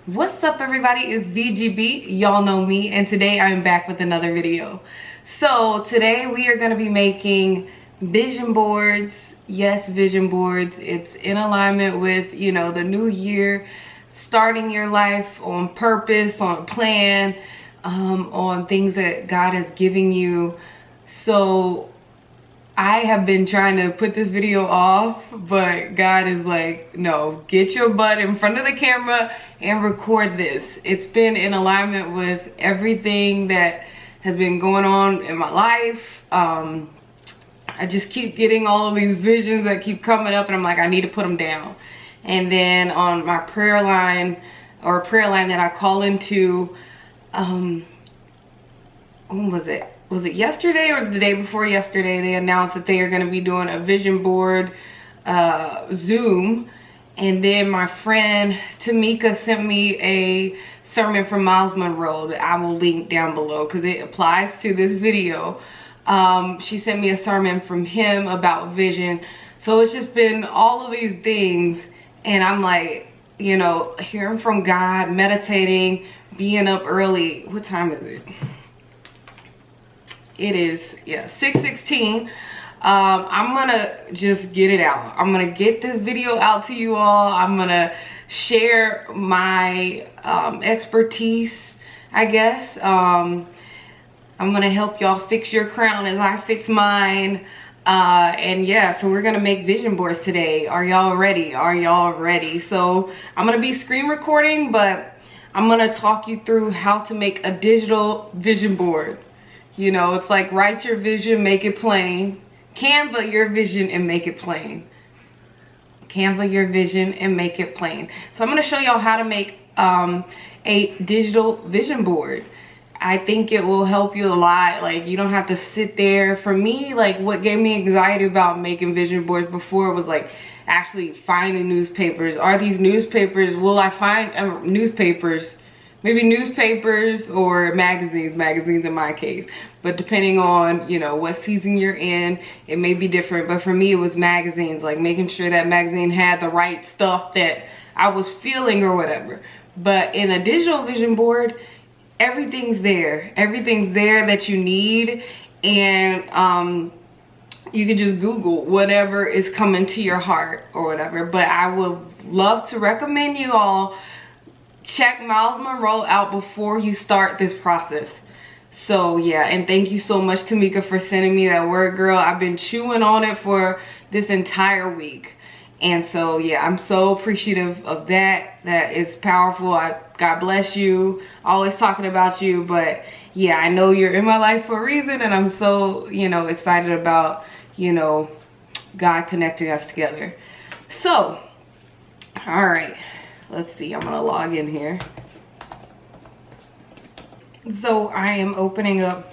What's up, everybody? It's VGB. Y'all know me, and today I'm back with another video. So today we are going to be making vision boards. Yes, vision boards. It's in alignment with, you know, the new year, starting your life on purpose, on plan, on things that God has given you. So I have been trying to put this video off, but God is like, no, get your butt in front of the camera and record this. It's been in alignment with everything that has been going on in my life. I just keep getting all of these visions that keep coming up, and I'm like, I need to put them down. And then on my prayer line, or a prayer line that I call into, when was it? Was it yesterday or the day before yesterday? They announced that they are going to be doing a vision board Zoom. And then my friend Tamika sent me a sermon from Myles Munroe that I will link down below because it applies to this video. She sent me a sermon from him about vision. So it's just been all of these things, and I'm like, you know, hearing from God, meditating, being up early. What time is it? It is, yeah, 6:16. I'm gonna just get it out. I'm gonna get this video out to you all. I'm gonna share my expertise, I guess. I'm gonna help y'all fix your crown as I fix mine. And yeah, so we're gonna make vision boards today. Are y'all ready? Are y'all ready? So I'm gonna be screen recording, but I'm gonna talk you through how to make a digital vision board. You know, it's like write your vision, make it plain. Canva your vision and make it plain. Canva your vision and make it plain. So I'm going to show y'all how to make a digital vision board. I think it will help you a lot. Like, you don't have to sit there. For me, like, what gave me anxiety about making vision boards before was like actually finding newspapers. Are these newspapers, will I find newspapers? Maybe newspapers or magazines in my case. But depending on, you know, what season you're in, it may be different. But for me, it was magazines, like making sure that magazine had the right stuff that I was feeling or whatever. But in a digital vision board, everything's there. Everything's there that you need. And you can just Google whatever is coming to your heart or whatever. But I would love to recommend you all check Myles Munroe out before you start this process. So yeah, and thank you so much, Tamika, for sending me that word, girl. I've been chewing on it for this entire week. And so yeah, I'm so appreciative of that. That it's powerful. God bless you. Always talking about you. But yeah, I know you're in my life for a reason, and I'm so, you know, excited about, you know, God connecting us together. So, all right. Let's see, I'm gonna log in here. So I am opening up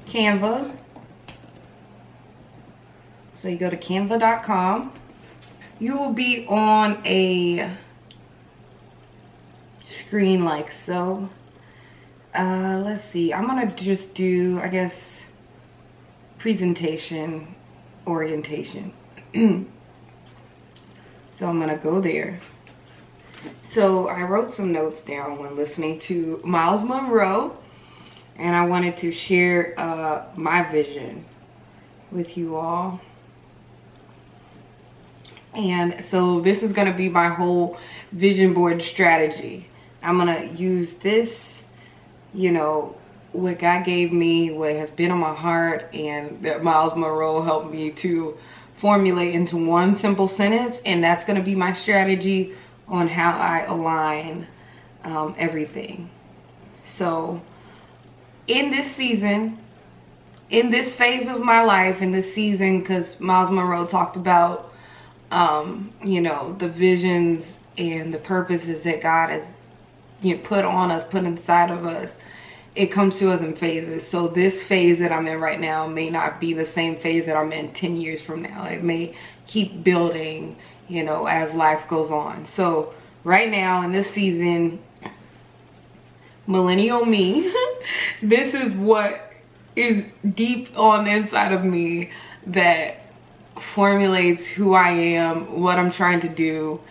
Canva. So you go to canva.com. You will be on a screen like so. Let's see, I'm gonna just do, I guess, presentation orientation. So I'm gonna go there. So I wrote some notes down when listening to Myles Munroe, and I wanted to share my vision with you all. And so this is going to be my whole vision board strategy. I'm going to use this, you know, what God gave me, what has been on my heart, and that Myles Munroe helped me to formulate into one simple sentence, and that's going to be my strategy on how I align everything. So in this season, in this phase of my life, in this season, because Myles Munroe talked about you know, the visions and the purposes that God has, you know, put on us, put inside of us. It comes to us in phases. So this phase that I'm in right now may not be the same phase that I'm in 10 years from now. It may keep building, you know, as life goes on. So right now in this season, millennial me, this is what is deep on the inside of me that formulates who I am, what I'm trying to do,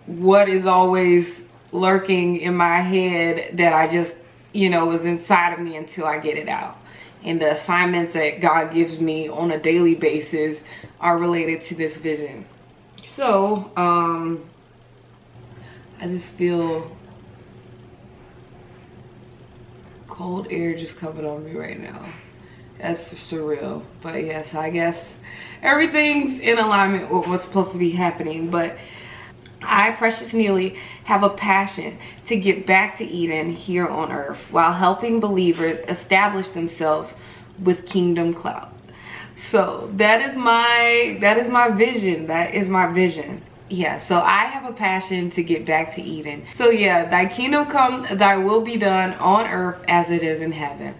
what is always lurking in my head that I just, you know, is inside of me until I get it out. And the assignments that God gives me on a daily basis are related to this vision. So, I just feel cold air just coming on me right now. That's surreal. But yes, I guess everything's in alignment with what's supposed to be happening. But I, Precious Neely, have a passion to get back to Eden here on earth while helping believers establish themselves with Kingdom Clout. So that is my vision. That is my vision. Yeah, so I have a passion to get back to Eden. So yeah, thy kingdom come, thy will be done on earth as it is in heaven.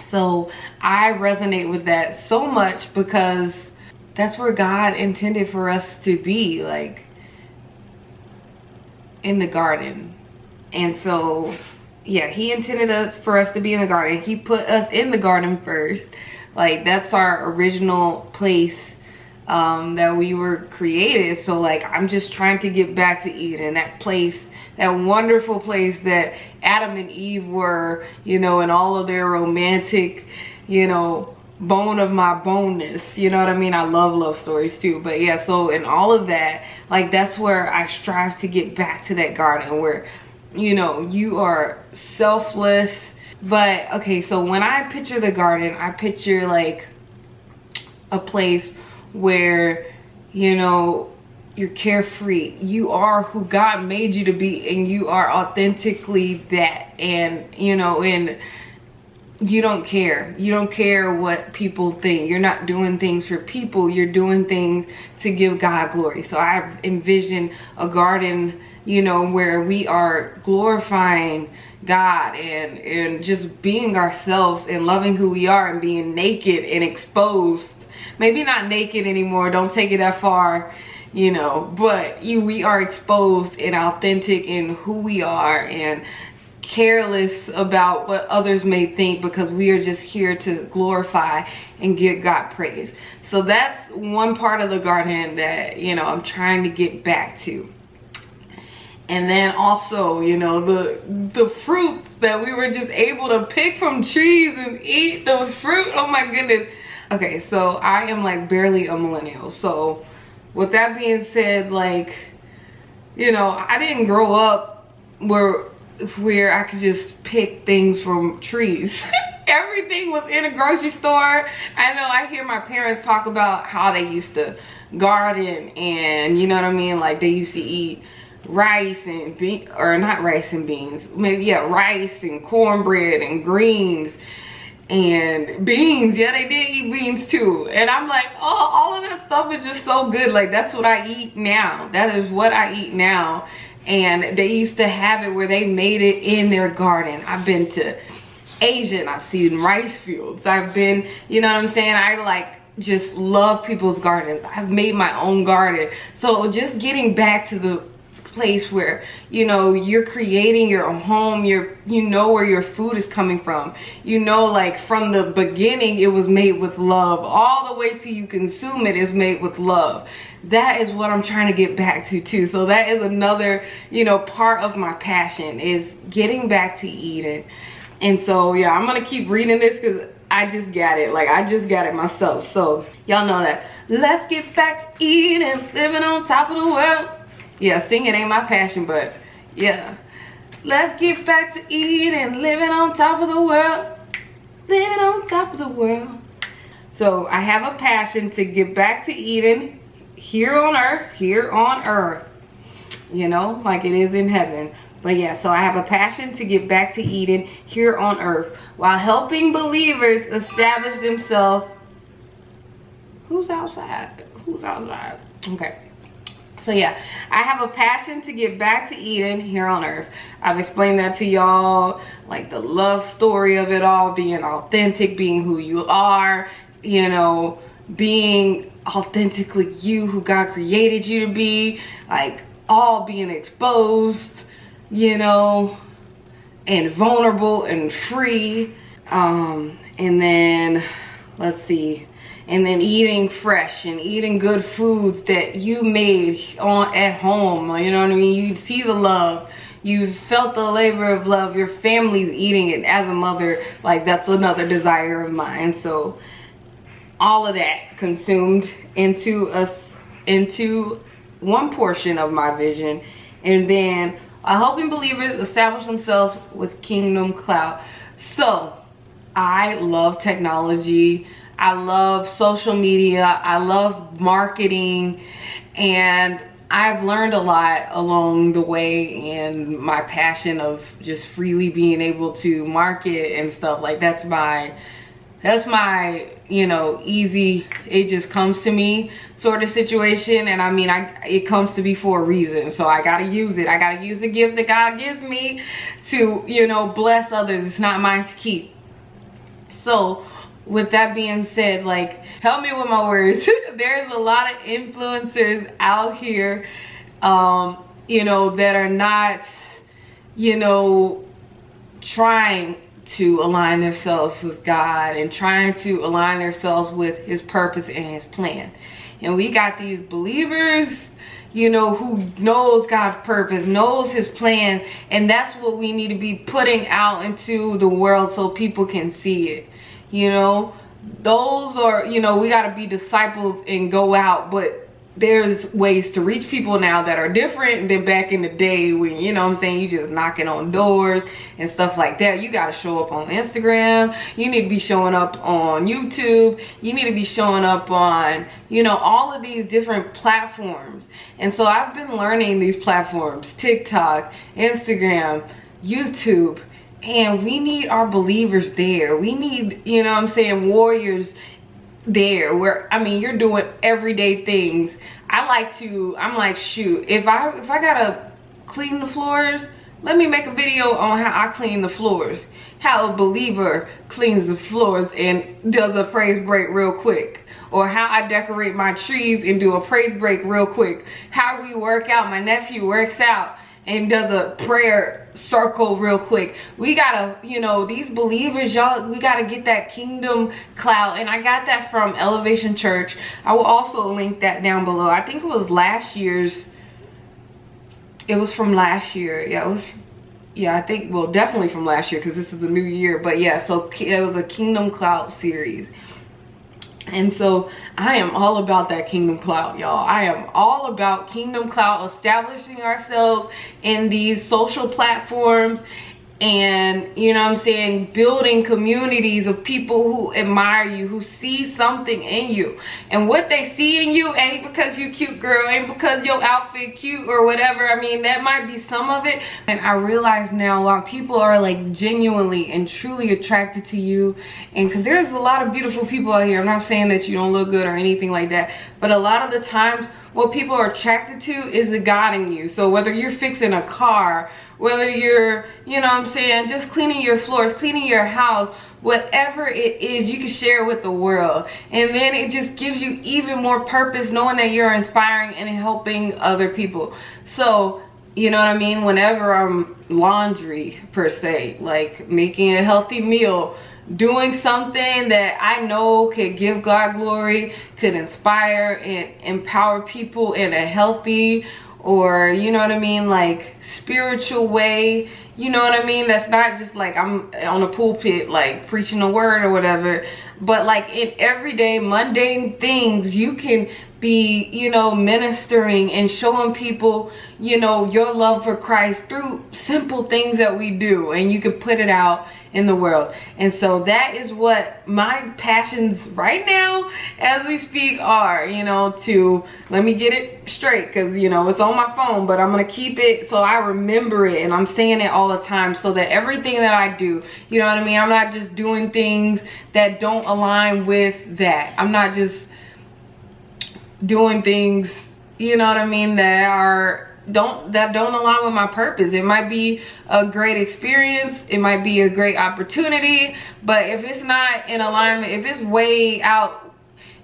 So I resonate with that so much because that's where God intended for us to be, like in the garden. And so yeah, he intended for us to be in the garden. He put us in the garden first. Like that's our original place that we were created. So like I'm just trying to get back to Eden, that place, that wonderful place that Adam and Eve were, you know, and all of their romantic, you know, bone of my boneness, you know what I mean? I love stories too. But yeah, so in all of that, like that's where I strive to get back to that garden where, you know, you are selfless. But okay, so when I picture the garden, I picture like a place where, you know, you're carefree, you are who God made you to be, and you are authentically that. And you know, and you don't care what people think. You're not doing things for people, you're doing things to give God glory. So I envision a garden, you know, where we are glorifying God and just being ourselves and loving who we are and being naked and exposed. Maybe not naked anymore, don't take it that far, you know, but we are exposed and authentic in who we are and careless about what others may think, because we are just here to glorify and give God praise. So that's one part of the garden that, you know, I'm trying to get back to. And then also, you know, the fruit that we were just able to pick from trees and eat the fruit. Oh my goodness. Okay, so I am like barely a millennial. So with that being said, like, you know, I didn't grow up where I could just pick things from trees. Everything was in a grocery store. I know I hear my parents talk about how they used to garden, and you know what I mean, like they used to eat rice and beans, or not rice and beans, maybe, yeah, rice and cornbread and greens and beans. Yeah, they did eat beans too. And I'm like, oh, all of that stuff is just so good. Like that's what I eat now. That is what I eat now. And they used to have it where they made it in their garden. I've been to Asia and I've seen rice fields. I've been, you know what I'm saying, I like just love people's gardens. I've made my own garden. So just getting back to the place where, you know, you're creating your own home, you know where your food is coming from, you know, like from the beginning it was made with love, all the way till you consume it is made with love. That is what I'm trying to get back to too. So that is another, you know, part of my passion, is getting back to Eden. And so yeah, I'm gonna keep reading this because I just got it, like I just got it myself. So y'all know that. Let's get back to Eden, living on top of the world. Yeah, singing ain't my passion, but yeah. Let's get back to Eden, living on top of the world. Living on top of the world. So I have a passion to get back to Eden here on earth, you know, like it is in heaven. But yeah, so I have a passion to get back to Eden here on earth while helping believers establish themselves. Who's outside? Who's outside? Okay. So yeah, I have a passion to get back to Eden here on earth. I've explained that to y'all, like the love story of it all, being authentic, being who you are, you know, being authentically you, who God created you to be, like all being exposed, you know, and vulnerable and free. And then, let's see, and then eating fresh and eating good foods that you made at home, you know what I mean? You see the love, you've felt the labor of love, your family's eating it. As a mother, like, that's another desire of mine. So all of that consumed into one portion of my vision. And then helping believers establish themselves with Kingdom Clout. So I love technology, I love social media, I love marketing, and I've learned a lot along the way, and my passion of just freely being able to market and stuff, like, that's my you know, easy, it just comes to me sort of situation. And I mean, it comes to me for a reason, so I gotta use it. I gotta use the gifts that God gives me to, you know, bless others. It's not mine to keep. So with that being said, like, help me with my words. There's a lot of influencers out here, you know, that are not, you know, trying to align themselves with God and trying to align themselves with his purpose and his plan. And we got these believers, you know, who knows God's purpose, knows his plan, and that's what we need to be putting out into the world so people can see it. You know, those are, you know, we got to be disciples and go out, but there's ways to reach people now that are different than back in the day when, you know what I'm saying, you just knocking on doors and stuff like that. You got to show up on Instagram. You need to be showing up on YouTube. You need to be showing up on, you know, all of these different platforms. And so I've been learning these platforms, TikTok, Instagram, YouTube, and we need our believers there. We need, you know what I'm saying, warriors there, where, I mean, you're doing everyday things. I'm like, shoot, if I gotta clean the floors, let me make a video on how I clean the floors, how a believer cleans the floors and does a praise break real quick, or how I decorate my trees and do a praise break real quick, how we work out. My nephew works out and does a prayer circle real quick. We gotta, you know, these believers, y'all, we gotta get that Kingdom Clout. And I got that from Elevation Church. I will also link that down below. I think it was last year's, it was from last year. Yeah, it was, yeah, I think, well, definitely from last year, because this is the new year. But yeah, so it was a Kingdom Clout series. And so I am all about that Kingdom Clout, y'all. I am all about Kingdom Clout, establishing ourselves in these social platforms, and, you know what I'm saying, building communities of people who admire you, who see something in you. And what they see in you ain't because you cute, girl, ain't because your outfit cute or whatever. I mean, that might be some of it. And I realize now why people are like genuinely and truly attracted to you. And because there's a lot of beautiful people out here. I'm not saying that you don't look good or anything like that, but a lot of the times what people are attracted to is the God in you. So whether you're fixing a car, whether you're, you know what I'm saying, just cleaning your floors, cleaning your house, whatever it is, you can share it with the world. And then it just gives you even more purpose, knowing that you're inspiring and helping other people. So, you know what I mean, whenever I'm laundry per se, like making a healthy meal, doing something that I know could give God glory, could inspire and empower people in a healthy, or, you know what I mean, like spiritual way, you know what I mean, that's not just like I'm on a pulpit like preaching the word or whatever, but like in everyday mundane things you can be, you know, ministering and showing people, you know, your love for Christ through simple things that we do, and you can put it out in the world. And so that is what my passions right now as we speak are, you know, to, let me get it straight, because, you know, it's on my phone, but I'm gonna keep it so I remember it, and I'm saying it all the time, so that everything that I do, you know what I mean, I'm not just doing things that don't align with that. I'm not just doing things, you know what I mean, that don't align with my purpose. It might be a great experience, it might be a great opportunity, but if it's not in alignment, if it's way out,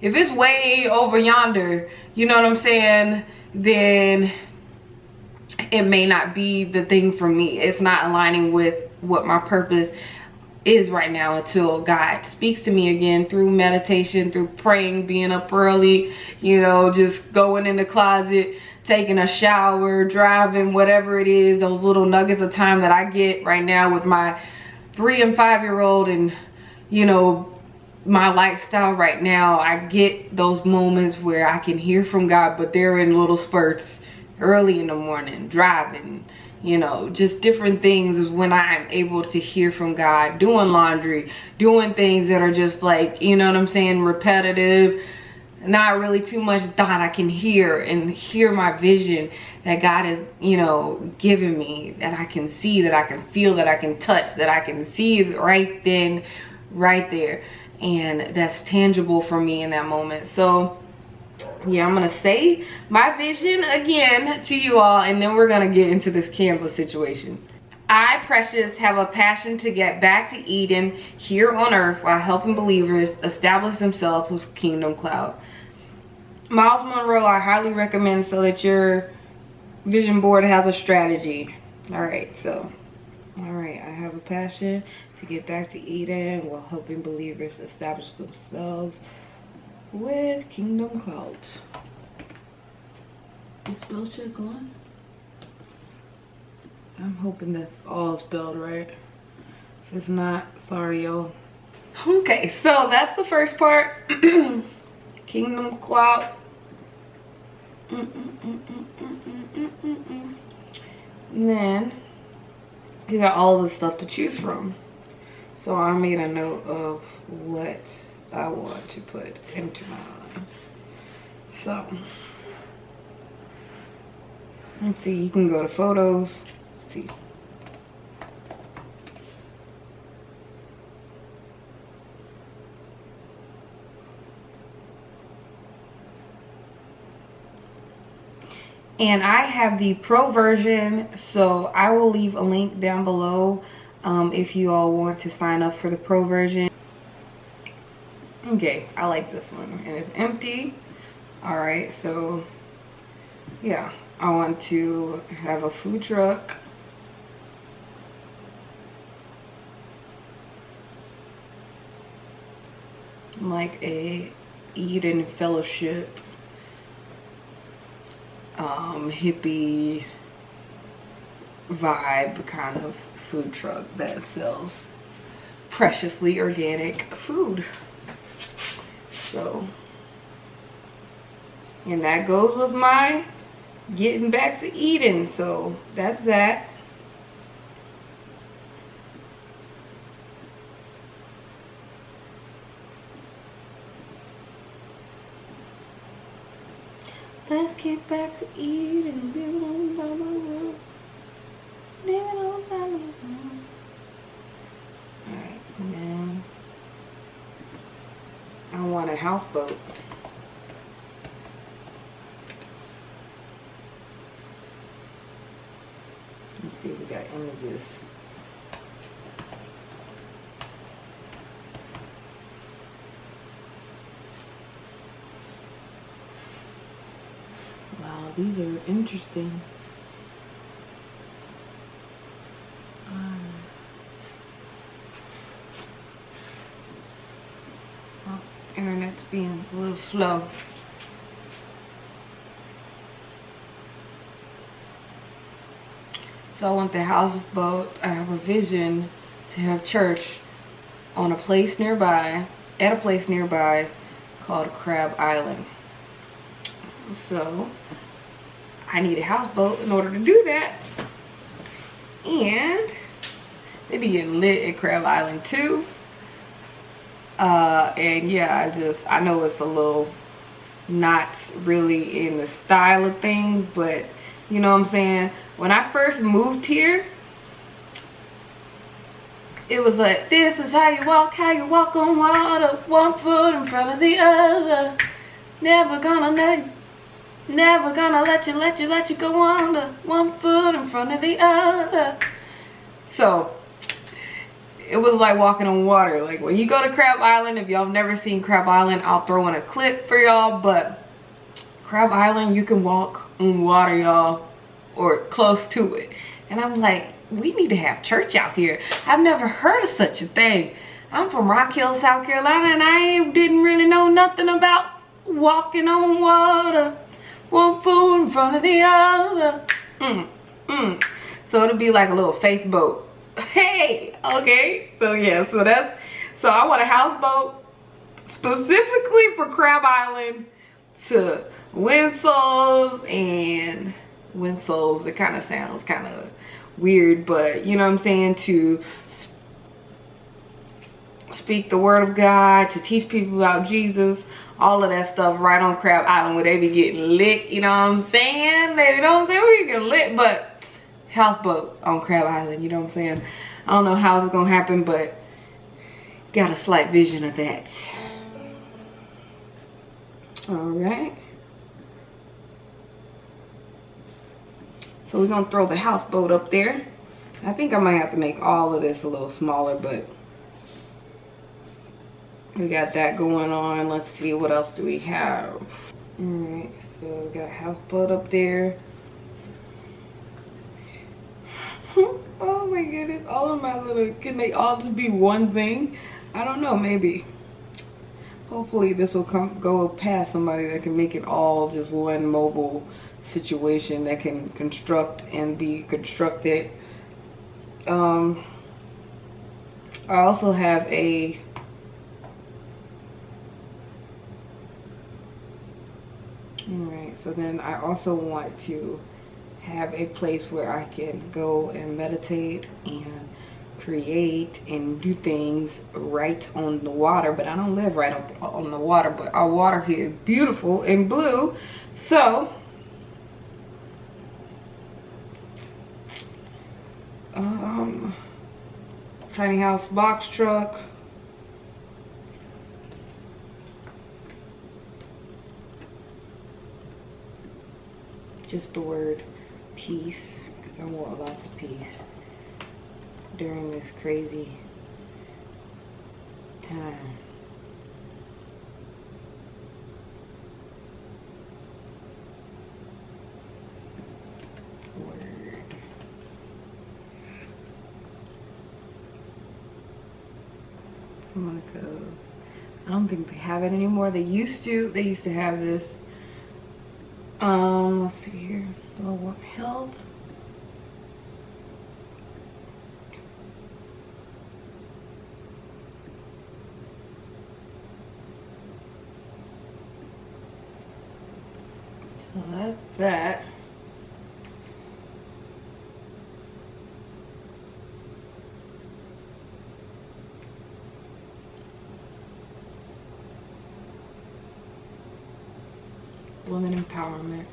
if it's way over yonder, you know what I'm saying, then it may not be the thing for me. It's not aligning with what my purpose is right now, until God speaks to me again through meditation, through praying, being up early, you know, just going in the closet, taking a shower, driving, whatever it is, those little nuggets of time that I get right now with my 3 and 5-year-old, and you know, my lifestyle right now, I get those moments where I can hear from God, but they're in little spurts early in the morning, driving, you know, just different things is when I'm able to hear from God, doing laundry, doing things that are just like, you know what I'm saying, repetitive, not really too much thought. I can hear and hear my vision that God has, you know, given me, that I can see, that I can feel, that I can touch, that I can see is right then, right there. And that's tangible for me in that moment. So yeah, I'm gonna say my vision again to you all, and then we're gonna get into this Canva situation. I, Precious, have a passion to get back to Eden here on earth while helping believers establish themselves with Kingdom Clout. Myles Munroe, I highly recommend so that your vision board has a strategy. All right, I have a passion to get back to Eden while helping believers establish themselves with Kingdom Clout. Is spell check on? I'm hoping that's all spelled right. If it's not, sorry y'all. Okay, so that's the first part. Kingdom Clout. And then you got all the stuff to choose from. So I made a note of what I want to put into mine. So let's see, you can go to photos. Let's see. And I have the pro version, so I will leave a link down below if you all want to sign up for the pro version. Okay, I like this one, and it's empty. All right, so yeah, I want to have a food truck. Like a Eden Fellowship hippie vibe kind of food truck that sells preciously organic food. So, and that goes with my getting back to Eden. So that's that. Let's get back to Eden, living on down the road, living on down the road. Alright, and then I want a houseboat. Let's see if we got images. Wow, these are interesting. Oh, internet's being a little slow. So I want the houseboat. I have a vision to have church on a place nearby, at a place nearby called Crab Island. So I need a houseboat in order to do that. And they be getting lit at Crab Island too. And yeah, I know it's a little not really in the style of things, but you know what I'm saying? When I first moved here, it was like, this is how you walk on water, 1 foot in front of the other. Never gonna let you go under, 1 foot in front of the other. So it was like walking on water. Like when you go to Crab Island, if y'all have never seen Crab Island, I'll throw in a clip for y'all, but Crab Island, you can walk on water, y'all, or close to it. And I'm like, we need to have church out here. I've never heard of such a thing. I'm from Rock Hill, South Carolina, and I didn't really know nothing about walking on water, One foot in front of the other. So it'll be like a little faith boat. Hey, okay. So yeah, so I want a houseboat specifically for Crab Island to Winsoles. And Winsoles, it kind of sounds kind of weird, but you know what I'm saying, to speak the word of God, to teach people about Jesus, all of that stuff right on Crab Island where they be getting lit, you know what I'm saying? You know what I'm saying? We get lit, but houseboat on Crab Island, you know what I'm saying? I don't know how it's gonna happen, but got a slight vision of that. All right. So we're gonna throw the houseboat up there. I think I might have to make all of this a little smaller, but we got that going on. Let's see, what else do we have? All right, so we got a houseboat up there. Oh my goodness, all of my little, can they all just be one thing? I don't know, maybe. Hopefully this will go past somebody that can make it all just one mobile situation that can construct and be constructed. I also have a alright, so then I also want to have a place where I can go and meditate and create and do things right on the water. But I don't live right up on the water, but our water here is beautiful and blue. So tiny house box truck. Just the word peace, because I want lots of peace during this crazy time. Word. I'm gonna go. I don't think they have it anymore. They used to have this. Let's see here. What health? So that's that. Women empowerment.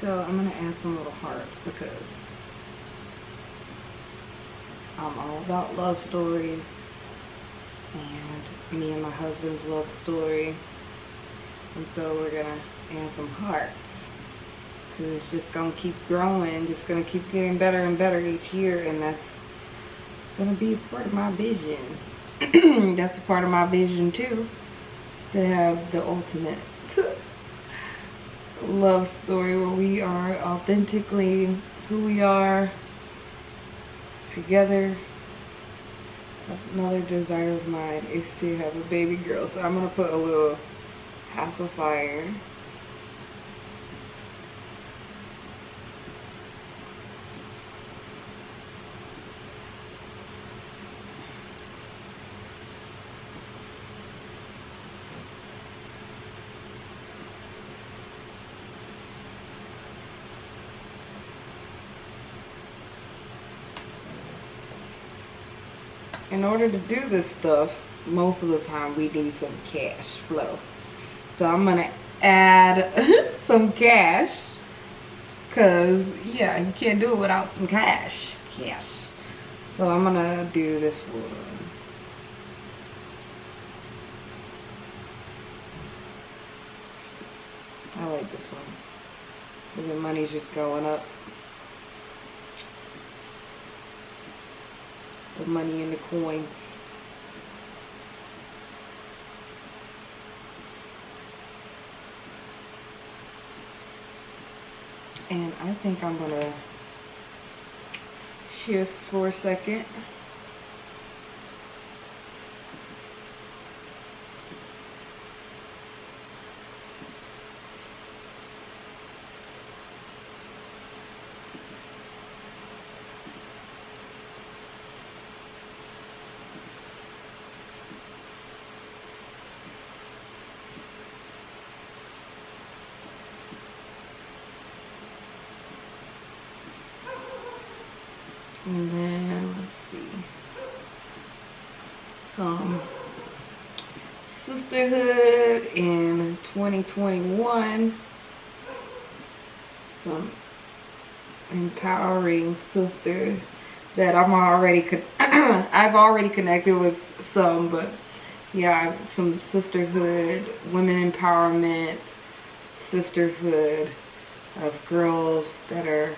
So I'm gonna add some little hearts because I'm all about love stories, and me and my husband's love story, and so we're gonna add some hearts because it's just gonna keep growing, just gonna keep getting better and better each year, and that's gonna be a part of my vision. That's a part of my vision too, to have the ultimate love story where we are authentically who we are together. Another desire of mine is to have a baby girl, so I'm gonna put a little house of fire. in order to do this stuff, most of the time we need some cash flow. So I'm gonna add some cash, cause yeah, you can't do it without some cash. So I'm gonna do this one. I like this one. The money's just going up. The money and the coins. And I think I'm gonna shift for a second. And then let's see, some sisterhood in 2021, some empowering sisters that I'm already I've already connected with some, but yeah, some sisterhood, women empowerment, sisterhood of girls that are,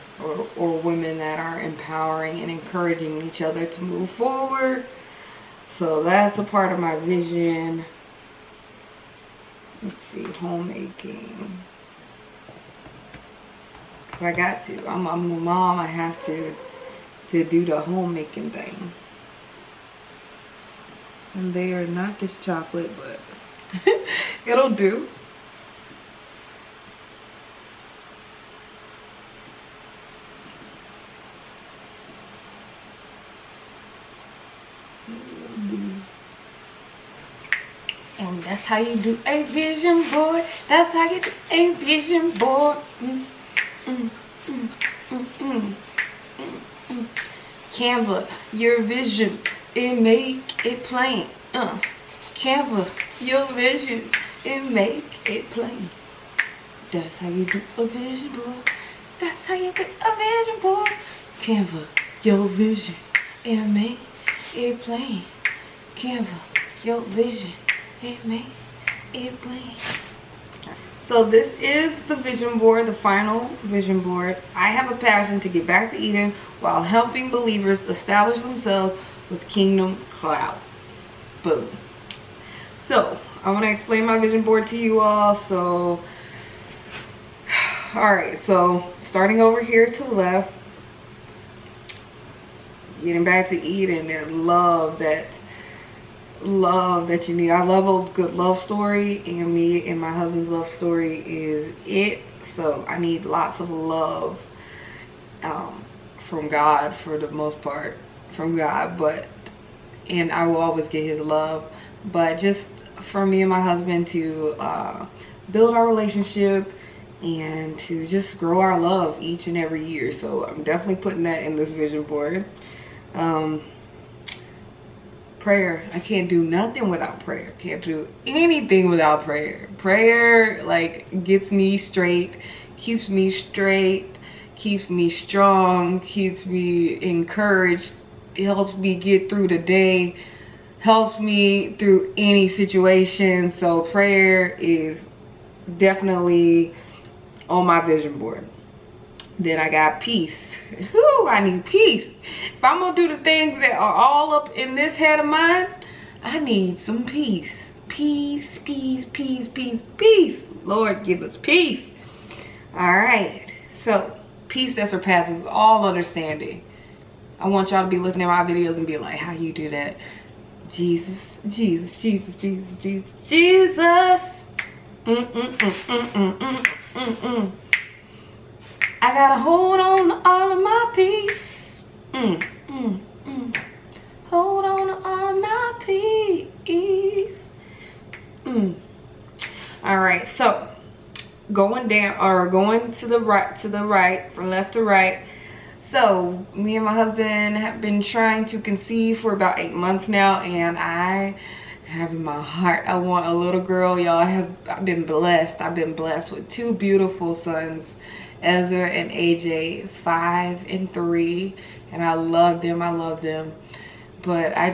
or women that are empowering and encouraging each other to move forward. So that's a part of my vision. Let's see, homemaking. Cause I got to. I'm a mom. I have to do the homemaking thing. And they are not this chocolate, but it'll do. And that's how you do a vision board. That's how you do a vision board. Canva, your vision, it make it plain. Canva, your vision, it make it plain. That's how you do a vision board. That's how you do a vision board. Canva, your vision, it make it plain. Canva, your vision, it make it plain. So this is the vision board, the final vision board. I have a passion to get back to Eden while helping believers establish themselves with Kingdom Clout. Boom. So I want to explain my vision board to you all. So, all right. So starting over here to the left, getting back to Eden, that love that you need. I love a good love story, and me and my husband's love story is it. So I need lots of love from God, for the most part, from God, and I will always get his love, but just for me and my husband to build our relationship and to just grow our love each and every year. So I'm definitely putting that in this vision board. Prayer. I can't do nothing without prayer. Can't do anything without prayer. Prayer like gets me straight, keeps me straight, keeps me strong, keeps me encouraged, helps me get through the day, helps me through any situation. So prayer is definitely on my vision board. Then I got peace. Whew, I need peace. If I'm gonna do the things that are all up in this head of mine, I need some peace. Peace, peace, peace, peace, peace. Lord, give us peace. All right. So, peace that surpasses all understanding. I want y'all to be looking at my videos and be like, how you do that? Jesus, Jesus, Jesus, Jesus, Jesus, Jesus. I gotta hold on to all of my peace. Hold on to all of my peace. All right, so going down or going to the right, from left to right. So me and my husband have been trying to conceive for about 8 months now, and I have in my heart I want a little girl, y'all. I've been blessed. I've been blessed with 2 beautiful sons, Ezra and AJ, 5 and 3, and I love them. I love them, but I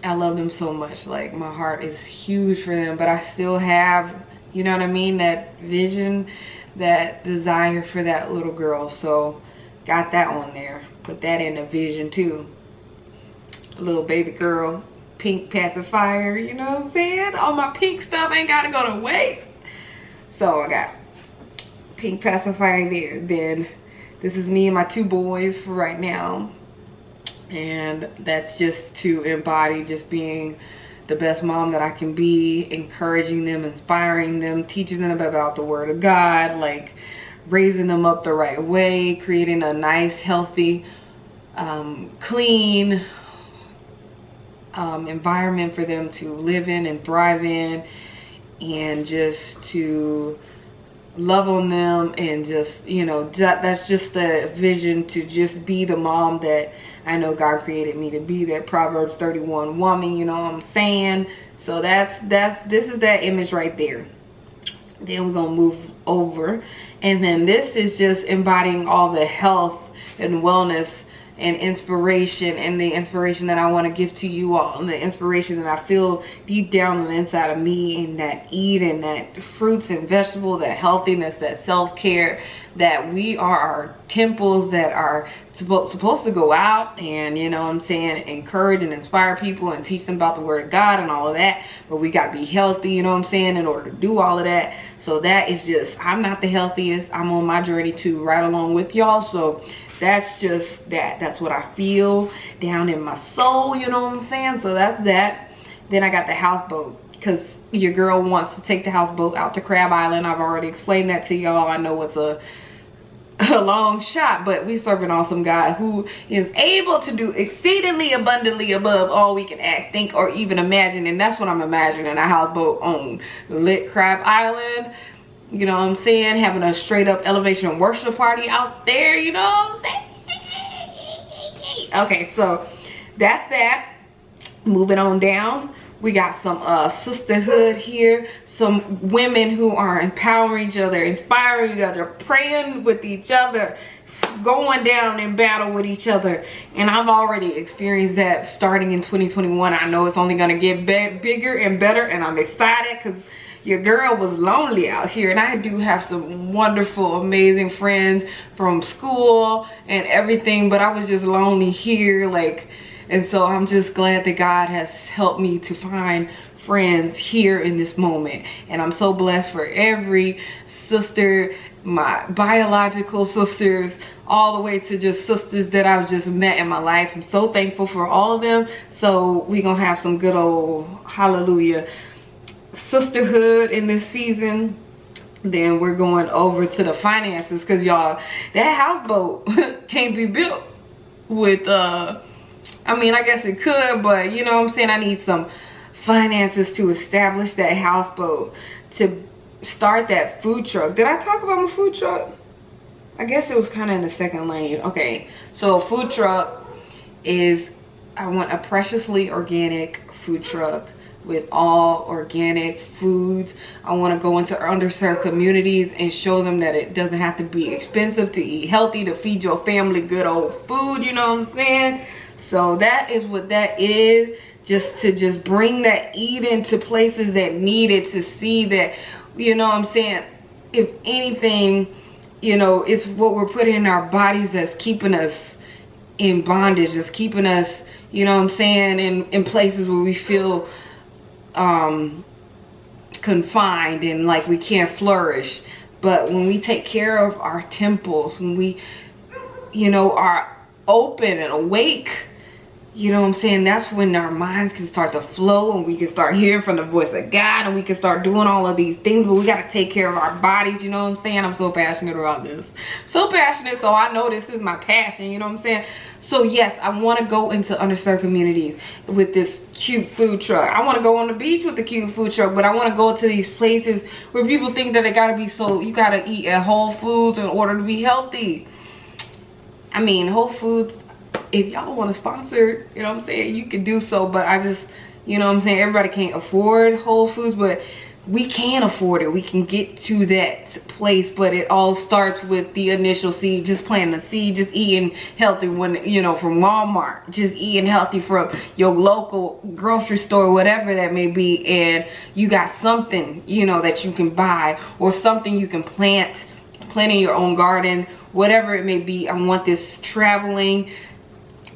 love them so much. Like, my heart is huge for them, but I still have, you know what I mean, that vision, that desire for that little girl. So got that on there, put that in a vision too. A little baby girl, pink pacifier, you know what I'm saying? All my pink stuff ain't gotta go to waste. So I got pink pacifier there. Then this is me and my 2 boys for right now, and that's just to embody just being the best mom that I can be, encouraging them, inspiring them, teaching them about the word of God, like raising them up the right way, creating a nice, healthy, clean environment for them to live in and thrive in, and just to love on them, and just, you know, that's just the vision, to just be the mom that I know God created me to be, that Proverbs 31 woman, you know what I'm saying? So this is that image right there. Then we're gonna move over, and then this is just embodying all the health and wellness and inspiration, and the inspiration that I want to give to you all, and the inspiration that I feel deep down on the inside of me, and that eating, that fruits and vegetables, that healthiness, that self-care, that we are our temples that are supposed to go out and, you know what I'm saying, encourage and inspire people and teach them about the word of God and all of that. But we got to be healthy, you know what I'm saying, in order to do all of that. So that is just, I'm not the healthiest. I'm on my journey too, right along with y'all. So that's just that's what I feel down in my soul, you know what I'm saying? So that's that. Then I got the houseboat, because your girl wants to take the houseboat out to Crab Island. I've already explained that to y'all. I know it's a long shot, but we serve an awesome God who is able to do exceedingly abundantly above all we can ask, think, or even imagine. And that's what I'm imagining, a houseboat on lit Crab Island. You know what I'm saying? Having a straight up elevation worship party out there, you know what I'm saying? Okay, so that's that. Moving on down, we got some sisterhood here. Some women who are empowering each other, inspiring each other, praying with each other, going down in battle with each other. And I've already experienced that starting in 2021. I know it's only gonna get bigger and better, and I'm excited because your girl was lonely out here, and I do have some wonderful, amazing friends from school and everything, but I was just lonely here, like, and so I'm just glad that God has helped me to find friends here in this moment. And I'm so blessed for every sister, my biological sisters, all the way to just sisters that I've just met in my life. I'm so thankful for all of them. So we gonna have some good old, hallelujah, sisterhood in this season. Then we're going over to the finances, because y'all, that houseboat can't be built with I mean, I guess it could, but you know what I'm saying, I need some finances to establish that houseboat, to start that food truck. Did I talk about my food truck? I guess it was kind of in the second lane. Okay, so food truck is, I want a preciously organic food truck with all organic foods. I want to go into underserved communities and show them that it doesn't have to be expensive to eat healthy, to feed your family good old food, you know what I'm saying? So that is what that is, just to bring that eating to places that need it, to see that, you know what I'm saying, if anything, you know, it's what we're putting in our bodies that's keeping us in bondage, that's keeping us, you know what I'm saying, in places where we feel confined and like we can't flourish. But when we take care of our temples, when we, you know, are open and awake, you know what I'm saying, that's when our minds can start to flow, and we can start hearing from the voice of God, and we can start doing all of these things. But we got to take care of our bodies, you know what I'm saying? I'm so passionate about this. So passionate, so I know this is my passion, you know what I'm saying? So yes, I want to go into underserved communities with this cute food truck. I want to go on the beach with the cute food truck, but I want to go to these places where people think that it got to be so, you got to eat at Whole Foods in order to be healthy. I mean, Whole Foods, if y'all want to sponsor, you know what I'm saying, you can do so. But I just, you know what I'm saying, everybody can't afford Whole Foods, but we can afford it. We can get to that place, but it all starts with the initial seed. Just planting the seed, just eating healthy when, you know, from Walmart, just eating healthy from your local grocery store, whatever that may be. And you got something, you know, that you can buy, or something you can plant in your own garden, whatever it may be. I want this traveling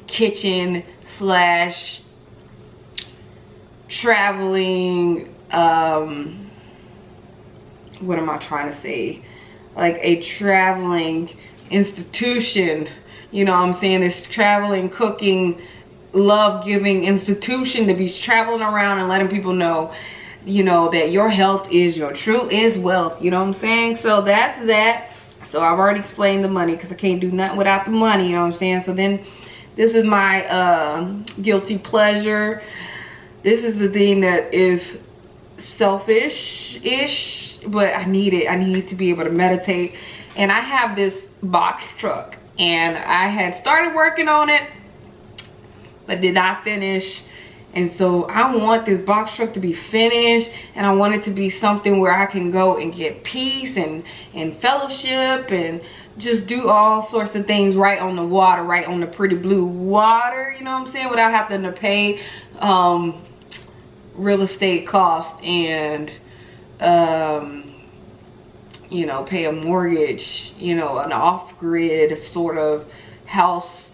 kitchen slash traveling, what am I trying to say, like a traveling institution, you know what I'm saying, this traveling cooking love giving institution, to be traveling around and letting people know, you know, that your health is your true is wealth, you know what I'm saying. So that's that. So I've already explained the money, because I can't do nothing without the money, you know what I'm saying. So then this is my guilty pleasure. This is the thing that is selfish-ish, but I need it. I need to be able to meditate. And I have this box truck, and I had started working on it, but did not finish. And so I want this box truck to be finished, and I want it to be something where I can go and get peace and fellowship and just do all sorts of things right on the water, right on the pretty blue water, you know what I'm saying, without having to pay real estate costs and you know, pay a mortgage, you know, an off-grid sort of house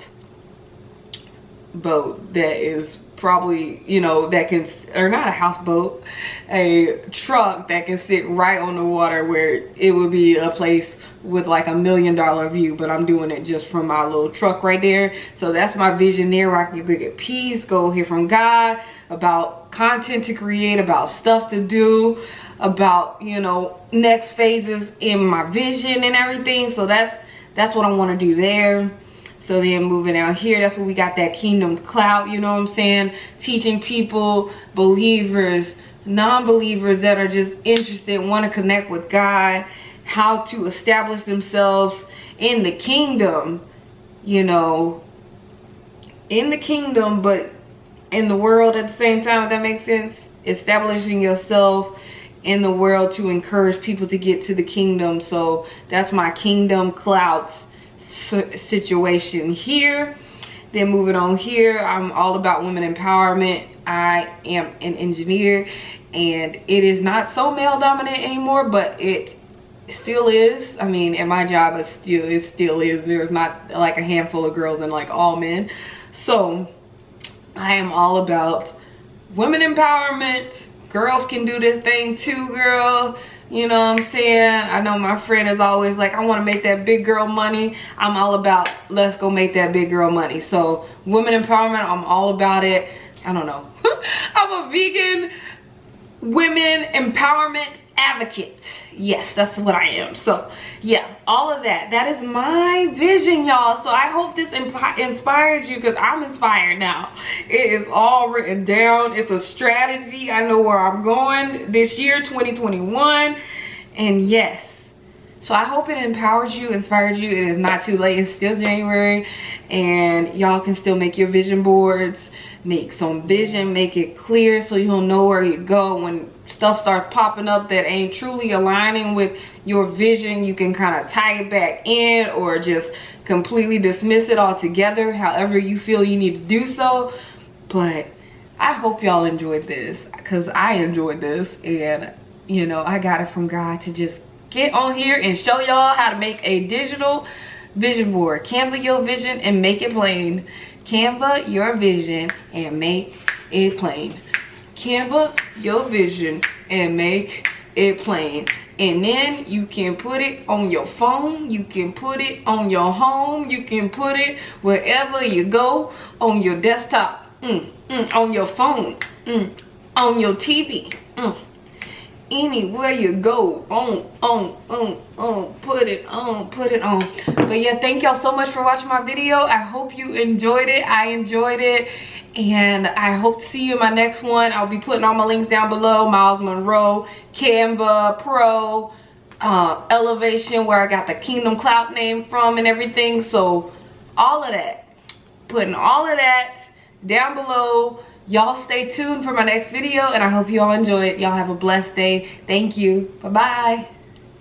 boat that is probably, you know, that can, or not a houseboat, a truck that can sit right on the water, where it would be a place with like $1 million view, but I'm doing it just from my little truck right there. So that's my vision there, where I can go get peace, go hear from God about content to create, about stuff to do, about, you know, next phases in my vision and everything. So that's what I want to do there. So then moving out here, that's where we got that Kingdom Clout, you know what I'm saying? Teaching people, believers, non-believers that are just interested, want to connect with God, how to establish themselves in the kingdom, you know, in the kingdom, but in the world at the same time, if that makes sense. Establishing yourself in the world to encourage people to get to the kingdom. So that's my Kingdom Clout situation here. Then moving on here, I'm all about women empowerment. I am an engineer, and it is not so male dominant anymore, but it still is. I mean, at my job, it still is. There's not like a handful of girls and like all men. So I am all about women empowerment. Girls can do this thing too, girl. You know what I'm saying? I know my friend is always like, I want to make that big girl money. I'm all about, let's go make that big girl money. So women empowerment, I'm all about it. I don't know. I'm a vegan women empowerment advocate. Yes, that's what I am. So yeah, all of that is my vision, y'all. So I hope this inspires you, because I'm inspired now. It is all written down. It's a strategy. I know where I'm going this year, 2021. And yes, so I hope it empowers you, inspires you. It is not too late. It's still January, and y'all can still make your vision boards, make some vision, make it clear so you'll know where you go. When stuff starts popping up that ain't truly aligning with your vision, you can kind of tie it back in, or just completely dismiss it altogether, however you feel you need to do so. But I hope y'all enjoyed this, because I enjoyed this, and you know, I got it from God to just get on here and show y'all how to make a digital vision board. Canva your vision and make it plain. Canva your vision and make it plain. Canva your vision and make it plain. And then you can put it on your phone, you can put it on your home, you can put it wherever you go, on your desktop, on your phone, on your TV, anywhere you go, put it on. But yeah, thank y'all so much for watching my video. I hope you enjoyed it. I enjoyed it, and I hope to see you in my next one. I'll be putting all my links down below. Myles Munroe, Canva Pro, Elevation, where I got the Kingdom Clout name from and everything. So all of that. Putting all of that down below. Y'all stay tuned for my next video, and I hope you all enjoy it. Y'all have a blessed day. Thank you. Bye-bye.